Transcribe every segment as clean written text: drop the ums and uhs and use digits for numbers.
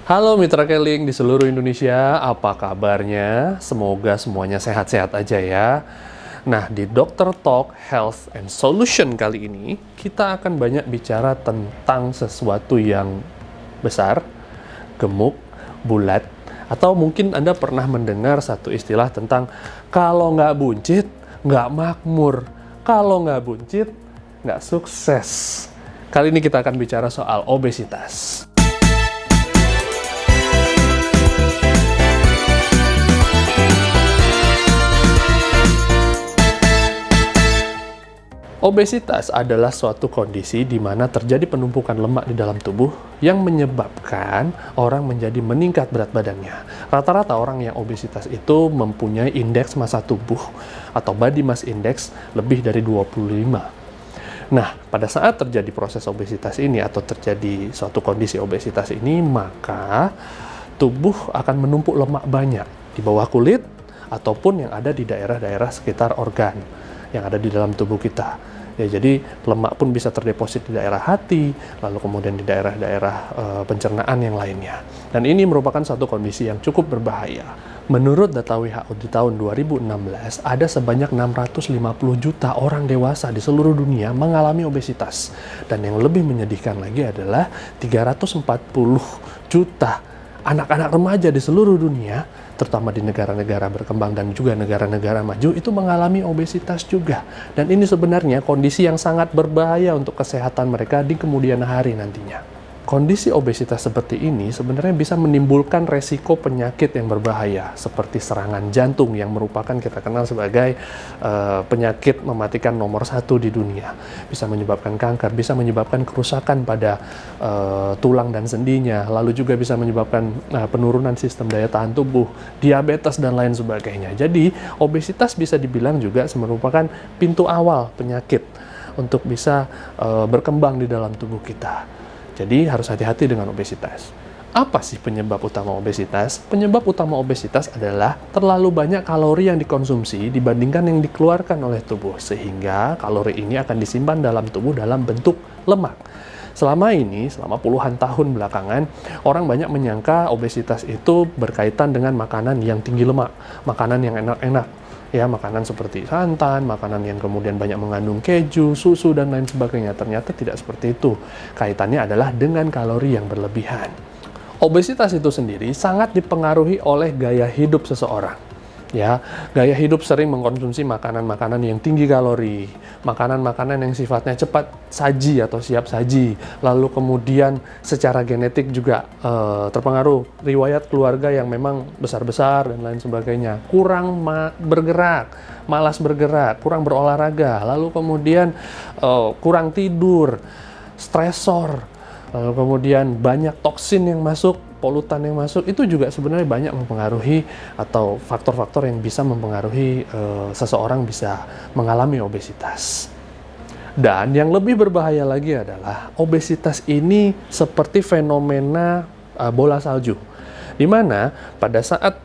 Halo Mitra Keling di seluruh Indonesia, apa kabarnya? Semoga semuanya sehat-sehat aja ya. Nah, di Dokter Talk Health and Solution kali ini, kita akan banyak bicara tentang sesuatu yang besar, gemuk, bulat, atau mungkin Anda pernah mendengar satu istilah tentang kalau nggak buncit, nggak makmur. Kalau nggak buncit, nggak sukses. Kali ini kita akan bicara soal obesitas. Obesitas adalah suatu kondisi di mana terjadi penumpukan lemak di dalam tubuh yang menyebabkan orang menjadi meningkat berat badannya. Rata-rata orang yang obesitas itu mempunyai indeks massa tubuh atau body mass index lebih dari 25. Nah, pada saat terjadi proses obesitas ini atau terjadi suatu kondisi obesitas ini, maka tubuh akan menumpuk lemak banyak di bawah kulit ataupun yang ada di daerah-daerah sekitar organ yang ada di dalam tubuh kita. Ya, jadi lemak pun bisa terdeposit di daerah hati, lalu kemudian di daerah-daerah pencernaan yang lainnya. Dan ini merupakan satu kondisi yang cukup berbahaya. Menurut data WHO di tahun 2016, ada sebanyak 650 juta orang dewasa di seluruh dunia mengalami obesitas. Dan yang lebih menyedihkan lagi adalah 340 juta anak-anak remaja di seluruh dunia, terutama di negara-negara berkembang dan juga negara-negara maju, itu mengalami obesitas juga. Dan ini sebenarnya kondisi yang sangat berbahaya untuk kesehatan mereka di kemudian hari nantinya. Kondisi obesitas seperti ini sebenarnya bisa menimbulkan resiko penyakit yang berbahaya, seperti serangan jantung yang merupakan kita kenal sebagai penyakit mematikan nomor 1 di dunia. Bisa menyebabkan kanker, bisa menyebabkan kerusakan pada tulang dan sendinya, lalu juga bisa menyebabkan penurunan sistem daya tahan tubuh, diabetes, dan lain sebagainya. Jadi, obesitas bisa dibilang juga merupakan pintu awal penyakit untuk bisa berkembang di dalam tubuh kita. Jadi harus hati-hati dengan obesitas. Apa sih penyebab utama obesitas? Penyebab utama obesitas adalah terlalu banyak kalori yang dikonsumsi dibandingkan yang dikeluarkan oleh tubuh, sehingga kalori ini akan disimpan dalam tubuh dalam bentuk lemak. Selama puluhan tahun belakangan, orang banyak menyangka obesitas itu berkaitan dengan makanan yang tinggi lemak, makanan yang enak-enak. Ya, makanan seperti santan, makanan yang kemudian banyak mengandung keju, susu, dan lain sebagainya. Ternyata tidak seperti itu. Kaitannya adalah dengan kalori yang berlebihan. Obesitas itu sendiri sangat dipengaruhi oleh gaya hidup seseorang. Ya, gaya hidup sering mengkonsumsi makanan-makanan yang tinggi kalori, makanan-makanan yang sifatnya cepat saji atau siap saji, lalu kemudian secara genetik juga terpengaruh riwayat keluarga yang memang besar-besar dan lain sebagainya, kurang bergerak, malas bergerak, kurang berolahraga, lalu kemudian kurang tidur, stresor, lalu kemudian banyak toksin yang masuk, polutan yang masuk, itu juga sebenarnya banyak mempengaruhi atau faktor-faktor yang bisa mempengaruhi seseorang bisa mengalami obesitas. Dan yang lebih berbahaya lagi adalah obesitas ini seperti fenomena bola salju, di mana pada saat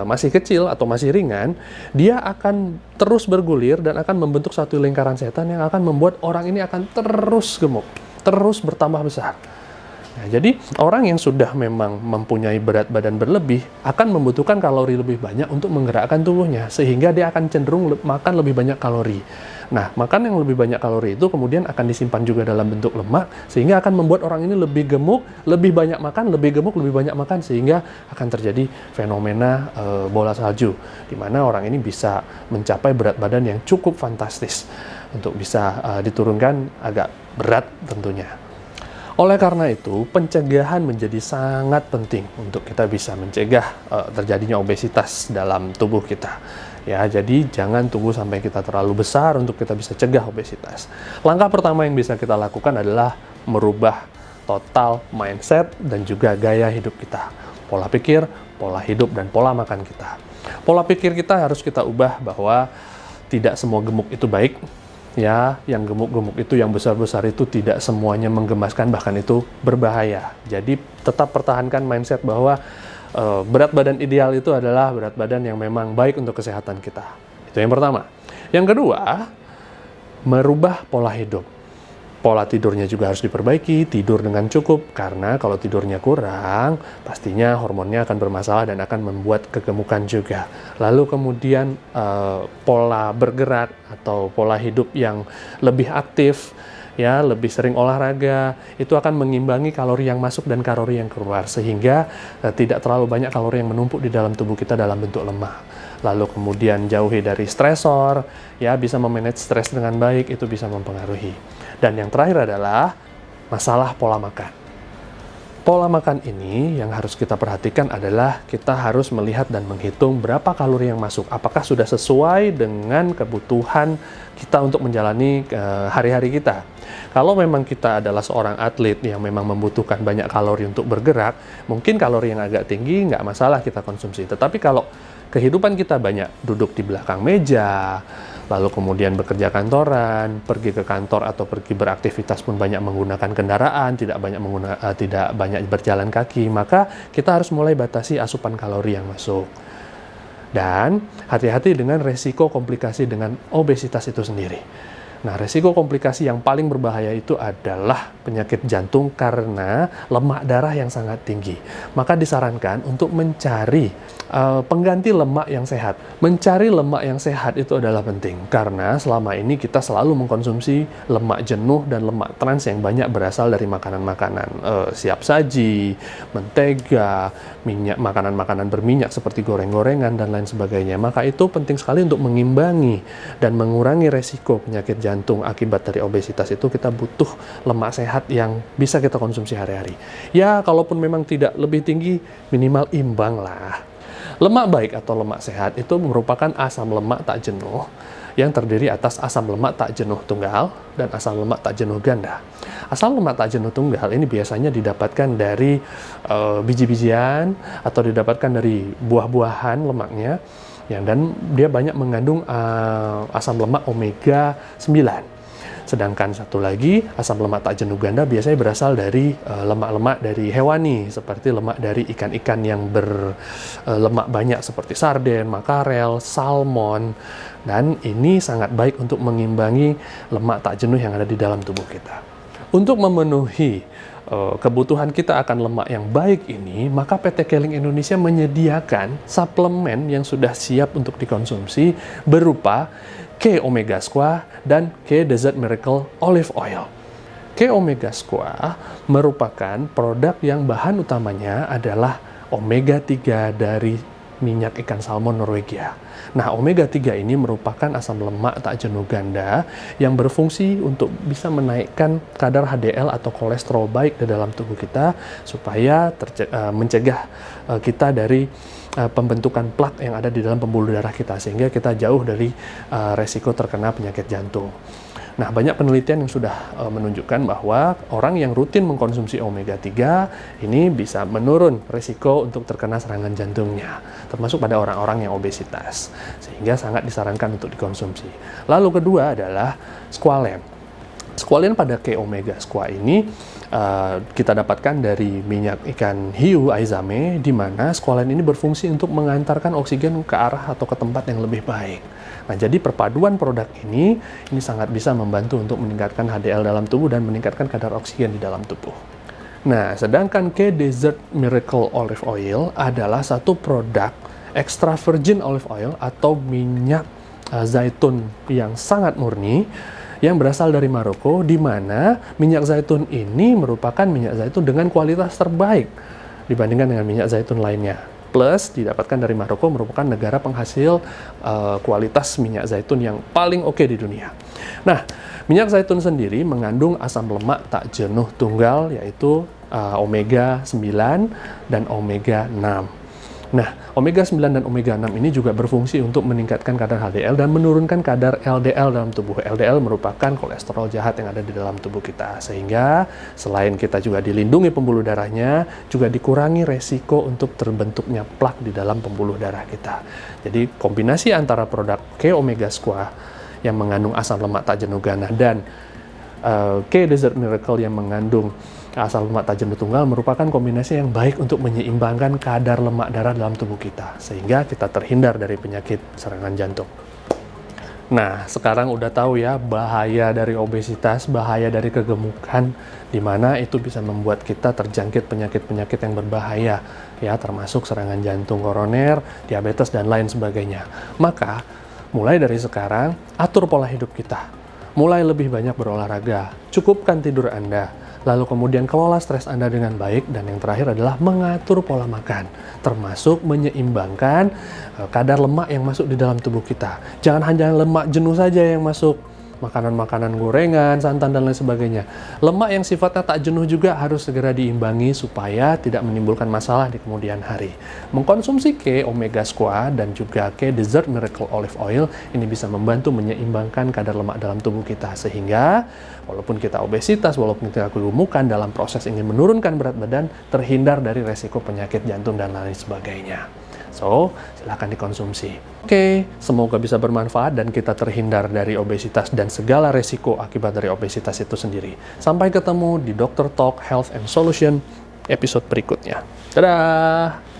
masih kecil atau masih ringan, dia akan terus bergulir dan akan membentuk satu lingkaran setan yang akan membuat orang ini akan terus gemuk, terus bertambah besar. Nah, jadi orang yang sudah memang mempunyai berat badan berlebih akan membutuhkan kalori lebih banyak untuk menggerakkan tubuhnya, sehingga dia akan cenderung makan lebih banyak kalori. Nah, makan yang lebih banyak kalori itu kemudian akan disimpan juga dalam bentuk lemak, sehingga akan membuat orang ini lebih gemuk, lebih banyak makan, lebih gemuk, lebih banyak makan, sehingga akan terjadi fenomena bola salju, di mana orang ini bisa mencapai berat badan yang cukup fantastis untuk bisa diturunkan agak berat tentunya. Oleh karena itu, pencegahan menjadi sangat penting untuk kita bisa mencegah terjadinya obesitas dalam tubuh kita. Ya, jadi jangan tunggu sampai kita terlalu besar untuk kita bisa cegah obesitas. Langkah pertama yang bisa kita lakukan adalah merubah total mindset dan juga gaya hidup kita. Pola pikir, pola hidup, dan pola makan kita. Pola pikir kita harus kita ubah bahwa tidak semua gemuk itu baik. Ya, yang gemuk-gemuk itu, yang besar-besar itu tidak semuanya menggemaskan, bahkan itu berbahaya. Jadi tetap pertahankan mindset bahwa berat badan ideal itu adalah berat badan yang memang baik untuk kesehatan kita. Itu yang pertama. Yang kedua, merubah pola hidup. Pola tidurnya juga harus diperbaiki, tidur dengan cukup, karena kalau tidurnya kurang, pastinya hormonnya akan bermasalah dan akan membuat kegemukan juga. Lalu kemudian pola bergerak atau pola hidup yang lebih aktif, ya, lebih sering olahraga, itu akan mengimbangi kalori yang masuk dan kalori yang keluar, sehingga tidak terlalu banyak kalori yang menumpuk di dalam tubuh kita dalam bentuk lemak. Lalu kemudian jauhi dari stresor, ya, bisa memanage stres dengan baik, itu bisa mempengaruhi. Dan yang terakhir adalah masalah pola makan. Pola makan ini yang harus kita perhatikan adalah kita harus melihat dan menghitung berapa kalori yang masuk. Apakah sudah sesuai dengan kebutuhan kita untuk menjalani hari-hari kita. Kalau memang kita adalah seorang atlet yang memang membutuhkan banyak kalori untuk bergerak, mungkin kalori yang agak tinggi nggak masalah kita konsumsi. Tetapi kalau kehidupan kita banyak duduk di belakang meja, lalu kemudian bekerja kantoran, pergi ke kantor atau pergi beraktivitas pun banyak menggunakan kendaraan, tidak banyak berjalan kaki, maka kita harus mulai batasi asupan kalori yang masuk. Dan hati-hati dengan resiko komplikasi dengan obesitas itu sendiri. Nah, resiko komplikasi yang paling berbahaya itu adalah penyakit jantung karena lemak darah yang sangat tinggi. Maka disarankan untuk mencari pengganti lemak yang sehat. Mencari lemak yang sehat itu adalah penting, karena selama ini kita selalu mengkonsumsi lemak jenuh dan lemak trans yang banyak berasal dari makanan-makanan siap saji, mentega, minyak, makanan-makanan berminyak seperti goreng-gorengan dan lain sebagainya. Maka itu penting sekali untuk mengimbangi dan mengurangi resiko penyakit jantung akibat dari obesitas itu. Kita butuh lemak sehat yang bisa kita konsumsi hari-hari. Ya, kalaupun memang tidak lebih tinggi, minimal imbang lah. Lemak baik atau lemak sehat itu merupakan asam lemak tak jenuh yang terdiri atas asam lemak tak jenuh tunggal dan asam lemak tak jenuh ganda. Asam lemak tak jenuh tunggal ini biasanya didapatkan dari biji-bijian atau didapatkan dari buah-buahan lemaknya, dan dia banyak mengandung asam lemak omega 9. Sedangkan satu lagi, asam lemak tak jenuh ganda biasanya berasal dari lemak-lemak dari hewani, seperti lemak dari ikan-ikan yang berlemak banyak seperti sarden, makarel, salmon, dan ini sangat baik untuk mengimbangi lemak tak jenuh yang ada di dalam tubuh kita. Untuk memenuhi kebutuhan kita akan lemak yang baik ini, maka PT Keling Indonesia menyediakan suplemen yang sudah siap untuk dikonsumsi berupa K Omega Squash dan K Desert Miracle Olive Oil. K Omega Squash merupakan produk yang bahan utamanya adalah omega 3 dari minyak ikan salmon Norwegia. Nah, omega 3 ini merupakan asam lemak tak jenuh ganda yang berfungsi untuk bisa menaikkan kadar HDL atau kolesterol baik di dalam tubuh kita supaya mencegah kita dari pembentukan plak yang ada di dalam pembuluh darah kita, sehingga kita jauh dari resiko terkena penyakit jantung. Nah, banyak penelitian yang sudah menunjukkan bahwa orang yang rutin mengkonsumsi omega 3 ini bisa menurun risiko untuk terkena serangan jantungnya, termasuk pada orang-orang yang obesitas, sehingga sangat disarankan untuk dikonsumsi. Lalu kedua adalah squalene. Squalene pada K Omega Squash ini kita dapatkan dari minyak ikan hiu aizame, di mana squalene ini berfungsi untuk mengantarkan oksigen ke arah atau ke tempat yang lebih baik. Nah, jadi perpaduan produk ini sangat bisa membantu untuk meningkatkan HDL dalam tubuh dan meningkatkan kadar oksigen di dalam tubuh. Nah, sedangkan K Desert Miracle Olive Oil adalah satu produk extra virgin olive oil atau minyak zaitun yang sangat murni yang berasal dari Maroko, di mana minyak zaitun ini merupakan minyak zaitun dengan kualitas terbaik dibandingkan dengan minyak zaitun lainnya. Plus, didapatkan dari Maroko, merupakan negara penghasil kualitas minyak zaitun yang paling oke di dunia. Nah, minyak zaitun sendiri mengandung asam lemak tak jenuh tunggal, yaitu omega 9 dan omega 6. Nah, omega 9 dan omega 6 ini juga berfungsi untuk meningkatkan kadar HDL dan menurunkan kadar LDL dalam tubuh. LDL merupakan kolesterol jahat yang ada di dalam tubuh kita. Sehingga selain kita juga dilindungi pembuluh darahnya, juga dikurangi resiko untuk terbentuknya plak di dalam pembuluh darah kita. Jadi kombinasi antara produk K Omega Squash yang mengandung asam lemak tak jenuh ganda dan K Desert Miracle yang mengandung asam lemak tak jenuh tunggal merupakan kombinasi yang baik untuk menyeimbangkan kadar lemak darah dalam tubuh kita, sehingga kita terhindar dari penyakit serangan jantung. Nah, sekarang udah tahu ya bahaya dari obesitas, bahaya dari kegemukan, di mana itu bisa membuat kita terjangkit penyakit-penyakit yang berbahaya, ya, termasuk serangan jantung koroner, diabetes, dan lain sebagainya. Maka, mulai dari sekarang, atur pola hidup kita. Mulai lebih banyak berolahraga, cukupkan tidur Anda, lalu kemudian kelola stres Anda dengan baik, dan yang terakhir adalah mengatur pola makan, termasuk menyeimbangkan kadar lemak yang masuk di dalam tubuh kita. Jangan hanya lemak jenuh saja yang masuk, makanan-makanan gorengan, santan, dan lain sebagainya. Lemak yang sifatnya tak jenuh juga harus segera diimbangi supaya tidak menimbulkan masalah di kemudian hari. Mengkonsumsi K Omega Squat dan juga K Desert Miracle Olive Oil ini bisa membantu menyeimbangkan kadar lemak dalam tubuh kita, sehingga walaupun kita obesitas, walaupun kita kegemukan, dalam proses ingin menurunkan berat badan, terhindar dari resiko penyakit jantung dan lain sebagainya. So, silahkan dikonsumsi. Oke, semoga bisa bermanfaat dan kita terhindar dari obesitas dan segala resiko akibat dari obesitas itu sendiri. Sampai ketemu di Dr. Talk Health and Solution episode berikutnya. Dadah!